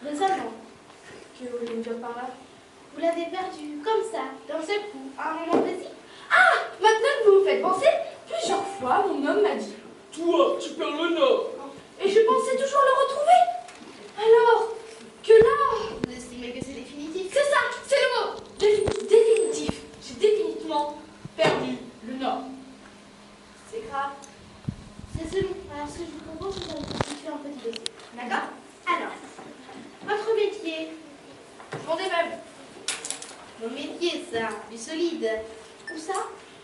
Raisonnement. Que voulez-vous me dire par là? Vous l'avez perdu comme ça, d'un seul coup, à un moment précis. Ah! Maintenant que vous me faites penser, plusieurs fois mon homme m'a dit: Toi, tu perds le nord. Et je pensais toujours le retrouver. Alors que là, Vous estimez que c'est définitif? c'est ça, c'est le mot. Définitif. J'ai définitivement perdu le nord. C'est grave. C'est selon. Alors, ce que je vous propose, c'est de constituer un petit dossier. D'accord? Alors, votre métier. Vendez même. Mon métier, ça, du solide. Où ça?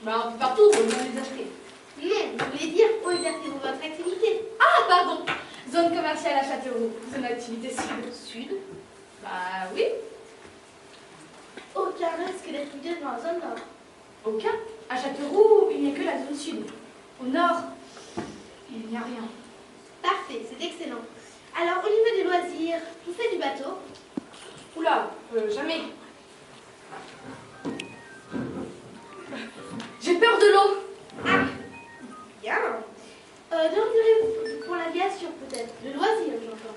Ben, un peu partout, vous les acheter. Non, vous voulez dire où exercez-vous votre activité? Ah, pardon. Zone commerciale à Châteauroux. Zone d'activité sud. Sud? Bah oui. Aucun risque d'être vidé dans la zone nord. Aucun. À Châteauroux, il n'y a que la zone sud. Au nord, il n'y a rien. Parfait, c'est excellent. Alors, au niveau des loisirs, vous faites du bateau? Oula, jamais. J'ai peur de l'eau. Ah, bien. Donc, direz-vous pour l'aviation, peut-être? Le loisir, j'entends.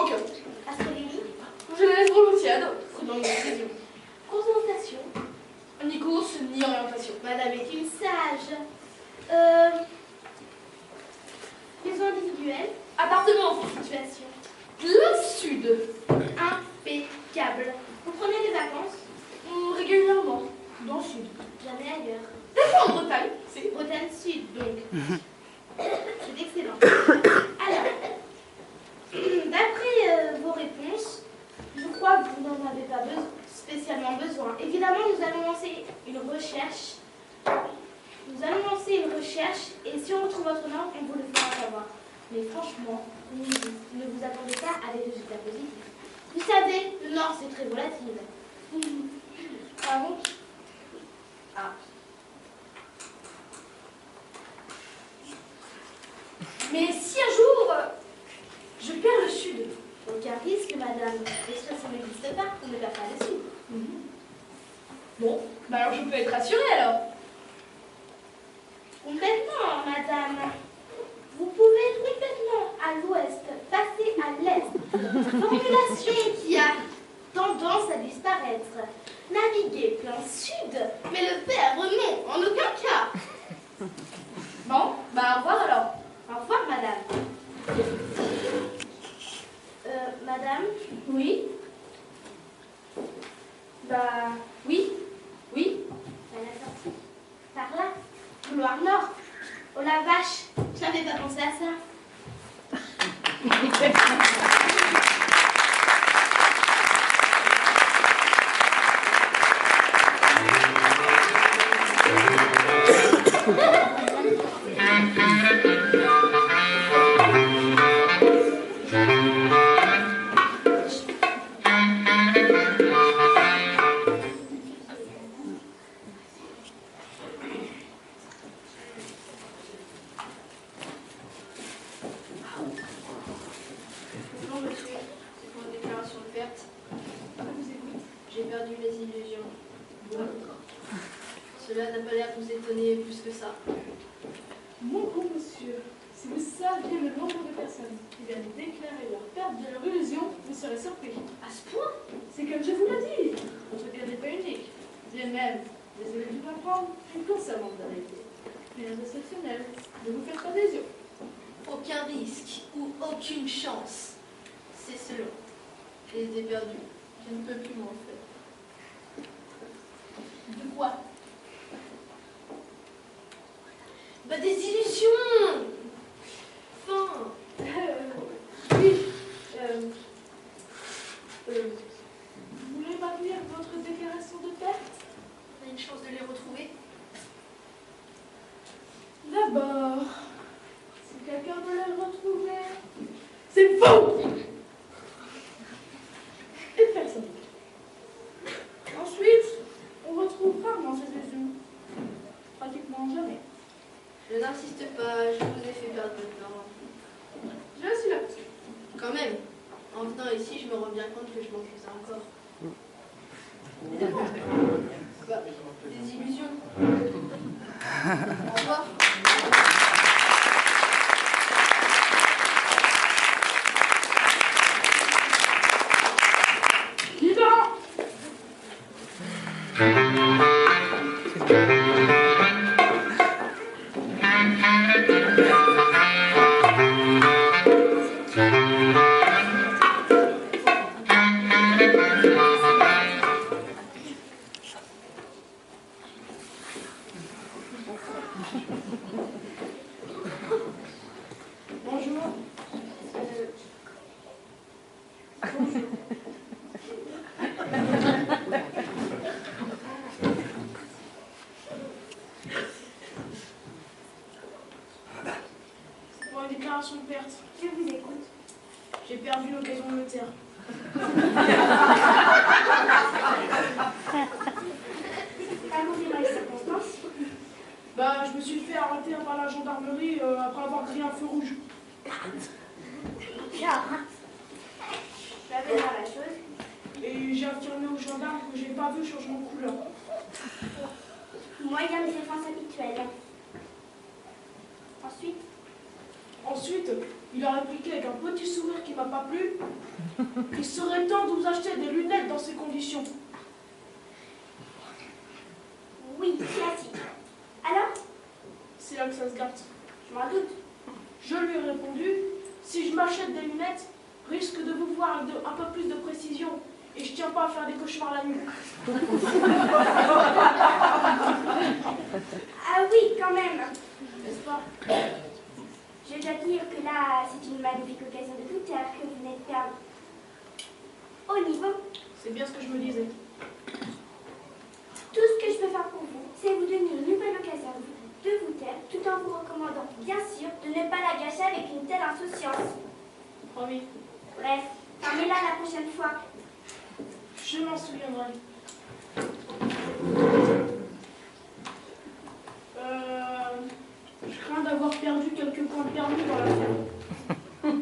Aucun. Astronomie? Je la laisse volontiers à d'autres. Dans les décisions. Consultation? Ni course, ni orientation. Madame est une sage. Maison individuelle? Appartement. Situation? Le sud. Impeccable. Vous prenez des vacances? Régulièrement. Dans le sud. Jamais ailleurs. Des fois en Bretagne. C'est Bretagne Sud, donc. C'est excellent. Alors, d'après vos réponses, je crois que vous n'en avez pas spécialement besoin. Évidemment, nous allons lancer une recherche. Et si on retrouve votre nom, on vous le fera savoir. Mais franchement, ne vous attendez pas à des résultats positifs. Vous savez, le Nord, c'est très volatile. Ah bon? Ah. Mais si un jour, je perds le sud. Aucun risque, madame. L'expression n'existe pas, on ne perd pas le sud. Bon, bah alors je peux être rassurée alors. Complètement, madame. Vous pouvez complètement à l'ouest passer à l'est. Formulation qui a tendance à disparaître. Naviguer plein sud, mais le perdre non, en aucun cas. Bon, bah au revoir alors. Au revoir, madame. Madame? Oui? Bah oui, oui. À la sortie. Par là, couloir nord. Oh la vache, je n'avais pas pensé à ça. J'ai perdu mes illusions. Bon. Cela n'a pas l'air de vous étonner plus que ça. Mon bon monsieur, si vous saviez le nombre de personnes qui viennent déclarer leur perte de leur illusion, vous serez surpris. À ce point? C'est comme je vous l'ai dit, votre cas n'est pas unique. Bien même, désolé de vous apprendre, une course avant de l'arrêter. Rien d'exceptionnel, ne vous faites pas des yeux. Aucun risque ou aucune chance. C'est selon. Je les ai perdus. Je ne peux plus m'en faire. De quoi? Bah des illusions. Enfin, Oui, vous voulez maintenir votre déclaration de perte? on a une chance de les retrouver. D'abord, si quelqu'un veut les retrouver, c'est faux! Et personne. Ensuite, on retrouve rarement ces illusions. Pratiquement jamais. Je n'insiste pas, je vous ai fait perdre votre temps. Je suis là. Quand même, en venant ici, je me rends bien compte que je m'en faisais encore. Bah, des illusions. Au revoir. Bonjour. Bonjour. C'est pour une déclaration de perte. Je vous écoute. J'ai perdu l'occasion de me taire. Racontez-moi les circonstances. Bah, je me suis fait arrêter par la gendarmerie après avoir grillé un feu rouge. J'avais dans la chose. Et j'ai affirmé aux gendarmes que j'ai pas vu changement de couleur. Moyen de défense habituel. Ensuite, Ensuite, il a répliqué avec un petit sourire qui m'a pas plu qu'il serait temps de vous acheter des lunettes dans ces conditions. oui, classique. Alors, C'est là que ça se gâte. je m'en doute. Je lui ai répondu, si je m'achète des lunettes, risque de vous voir avec un peu plus de précision. Et je tiens pas à faire des cauchemars la nuit. Ah oui, quand même. N'est-ce pas? Je dois dire que là, c'est une magnifique occasion de tout taire que vous venez de perdre. Au niveau, C'est bien ce que je me disais. tout ce que je peux faire pour vous, c'est vous donner une nouvelle occasion de vous taire, tout en vous recommandant, bien sûr, de ne pas la gâcher avec une telle insouciance. Promis. Bref, fermez-la la prochaine fois. Je m'en souviendrai. Je crains d'avoir perdu quelques points de permis dans l'affaire.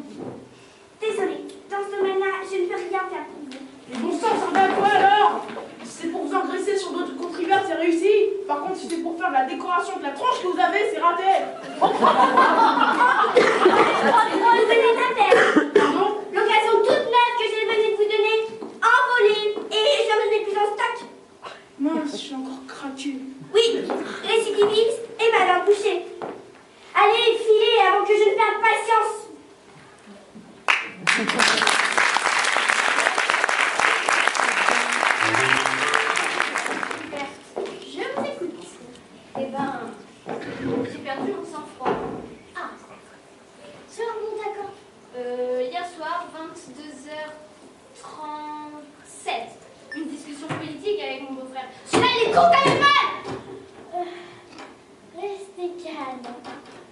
Désolée, dans ce domaine-là, je ne peux rien faire pour vous. Mais bon sang, ça va quoi alors? Si c'est pour vous engraisser sur d'autres contribuables, c'est réussi. Par contre, si c'est pour faire de la décoration de la tronche que vous avez, c'est raté. Vous venez de la perdre. Pardon? L'occasion toute neuve que j'ai venue de vous donner, envolée, et je ne l'ai plus en stock. Mince, je suis encore craqué. Oui, récidiviste et Madame Boucher. Allez, filez avant que je ne perde patience. Je vous écoute. Eh ben, j'ai perdu mon sang-froid. Ah, ça remonte à quand? Hier soir, 22h37. Une discussion politique avec mon beau-frère. Celui-là, il est con comme une balle. Restez calme.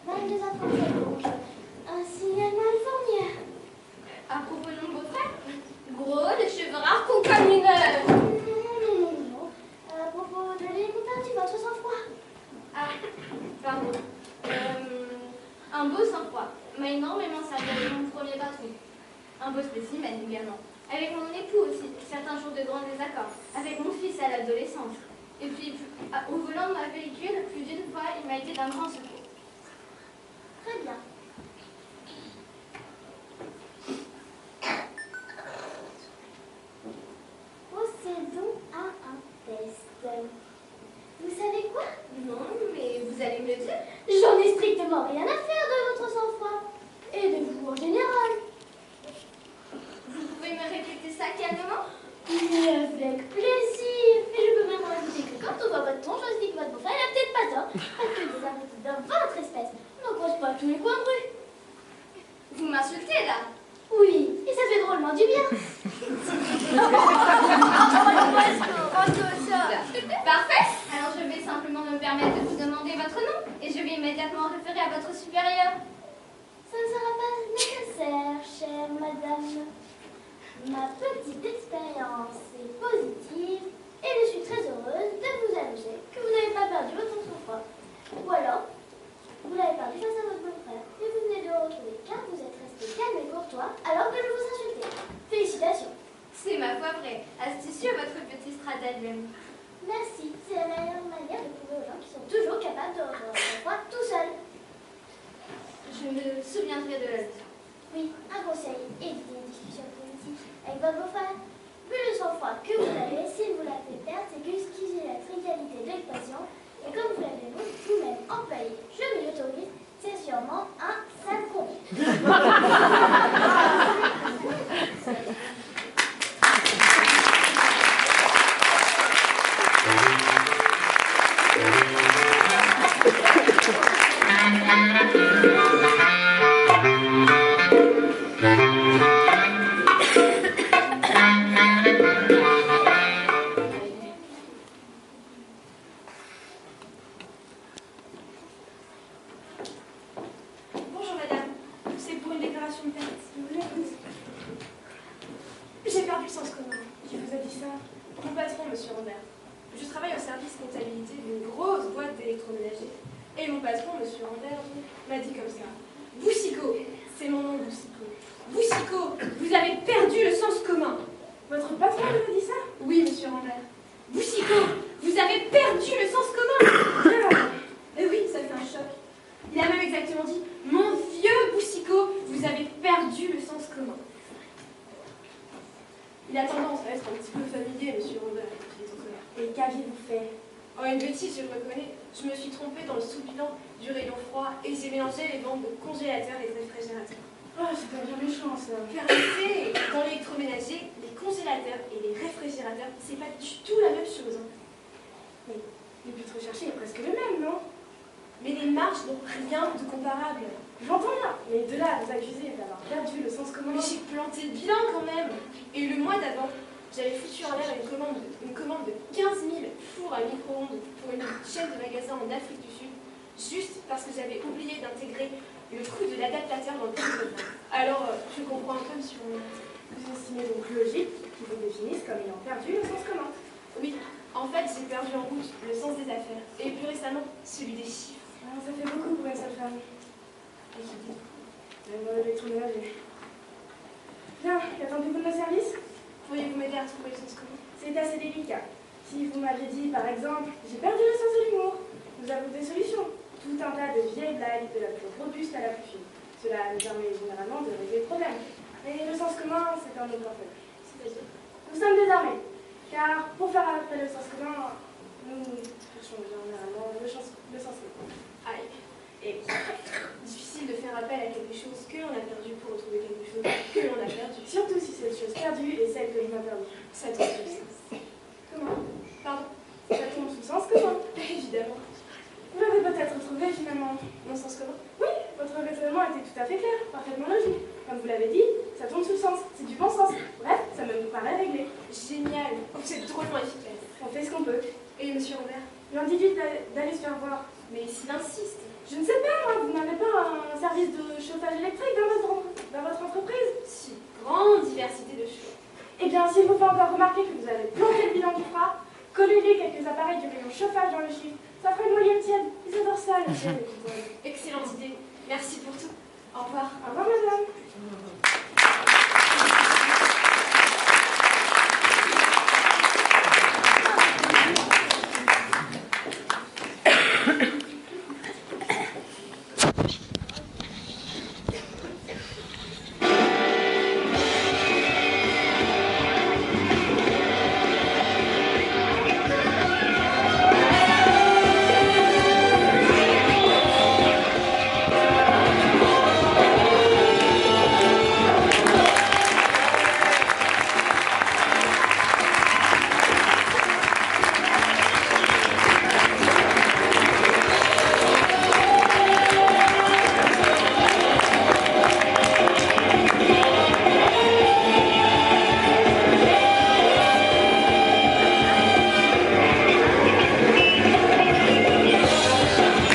22h37 donc. Un signalement de fournière. À propos de mon beau-frère, gros, les cheveux rares qu'on comme une heure. Non. À propos de l'hélicoptère du votre sang-froid. Ah, pardon. Un beau sang-froid m'a énormément servi avec mon premier patron. Un beau spécimen également. Avec mon époux aussi, certains jours de grands désaccords. Avec mon fils à l'adolescence. Et puis, au volant de ma véhicule, plus d'une fois, il m'a été d'un grand secours. Très bien. Procédons à un test. Vous savez quoi? Non, mais vous allez me le dire? J'en ai strictement rien à faire de votre sang-froid. Et de vous en général. Vous pouvez me répéter ça calmement? Mais avec plaisir. Et je peux même rajouter que quand on voit votre ton, je dis que votre beau-frère n'a peut-être pas tort. Parce que des abrutis de votre espèce n'opposent pas tous les coins de rue. Vous m'insultez là? Oui, et ça fait drôlement du bien. Parfait. Alors je vais simplement me permettre de vous demander votre nom et je vais immédiatement référer à votre supérieur. Ça ne sera pas nécessaire, chère madame. Ma petite expérience est positive et je suis très heureuse de vous annoncer que vous n'avez pas perdu votre sang-froid. Ou alors, vous l'avez perdu face à votre beau-frère et vous venez de le retrouver car vous êtes resté calme et courtois alors que je vous insultais. Félicitations. C'est ma foi vrai. Astucieux votre petit stratagème. Merci, c'est la meilleure manière de prouver aux gens qui sont toujours capables de retrouver leur sang-froid tout seuls. Je me souviendrai de la leçon. Oui, un conseil, évitez les discussions politiques avec votre beau-frère. Vu le sang-froid que vous avez, s'il vous l'a fait perdre, c'est jusqu'ici la trivialité de l'expression, et comme vous l'avez vous-même employé, je m'y autorise, c'est sûrement un sale con. Bonjour madame, c'est pour une déclaration de perte. J'ai perdu le sens commun. Qui vous a dit ça? Mon patron, monsieur Rambert. Je travaille au service comptabilité d'une grosse boîte d'électroménager. Et mon patron, monsieur Rambert, m'a dit comme ça. Boussico, c'est mon nom, Boussico. Boussico, vous avez perdu le sens commun. Votre patron vous a dit ça? Oui, monsieur Rambert. Boussico, vous avez perdu le sens commun. Et oui, ça fait un choc. Il a même exactement dit, mon vieux Boussico, vous avez perdu le sens commun. Il a tendance à être un petit peu familier, monsieur Rambert. Et qu'aviez-vous fait? Oh, une bêtise, je le reconnais. Je me suis trompée dans le sous-bilan du rayon froid et j'ai mélangé les ventes de congélateurs et de réfrigérateurs. Oh, c'est pas bien méchant, ça. Vérité, dans l'électroménager, les congélateurs et les réfrigérateurs, c'est pas du tout la même chose. Hein. Mais le but recherché est presque le même, non? Mais les marges n'ont rien de comparable. J'entends bien, mais de là à vous accuser d'avoir perdu le sens commun. Mais j'ai planté le bilan quand même. Et le mois d'avant, j'avais foutu en l'air une commande de 15 000 fours à micro-ondes pour une chaîne de magasins en Afrique du Sud, juste parce que j'avais oublié d'intégrer le coût de l'adaptateur dans le prix de vente. Alors, je comprends un peu, monsieur. Vous estimez donc logique qu'ils vous définissent comme ayant perdu le sens commun? Oui, en fait, j'ai perdu en route le sens des affaires, et plus récemment, celui des chiffres. Ah, ça fait beaucoup pour une seule femme. Et qui dit, même dans l'électroménager. Bien, qu'attendez-vous de nos services? Pourriez-vous m'aider à trouver le sens commun? C'est assez délicat. Si vous m'aviez dit, par exemple, j'ai perdu le sens de l'humour, nous avons des solutions. Tout un tas de vieilles blagues, de la plus robuste à la plus fine. Cela nous permet généralement de régler le problème. Mais le sens commun, c'est un autre problème. C'est-à-dire, nous sommes désarmés. Car pour faire appel au sens commun, nous cherchons généralement le sens commun. Aïe. Et difficile de faire appel à quelque chose que l'on a perdu pour retrouver quelque chose que l'on a perdu. Surtout si cette chose perdue est celle que l'on a perdue. Ça tombe sous le sens. Comment? Pardon? Ça tombe sous le sens commun. Évidemment. Vous l'avez peut-être trouvé finalement. Mon sens commun? Oui, votre raisonnement était tout à fait clair, parfaitement logique. Comme vous l'avez dit, ça tombe sous le sens. C'est du bon sens. Bref, ça me paraît réglé. Génial. Oh, c'est drôlement efficace. On fait ce qu'on peut. Et monsieur Robert? Lui en dit d'aller se faire voir. Mais s'il insiste. Je ne sais pas, moi, vous n'avez pas un service de chauffage électrique dans votre entreprise? Si, grande diversité de choix. Eh bien, s'il vous fait encore remarquer que vous avez planté le bilan du froid, collez-lui quelques appareils du rayon chauffage dans le chiffre. Ça fera une moyenne tiède. Ils adorent ça, les chiens. Excellente idée. Merci pour tout. Au revoir. Au revoir, madame.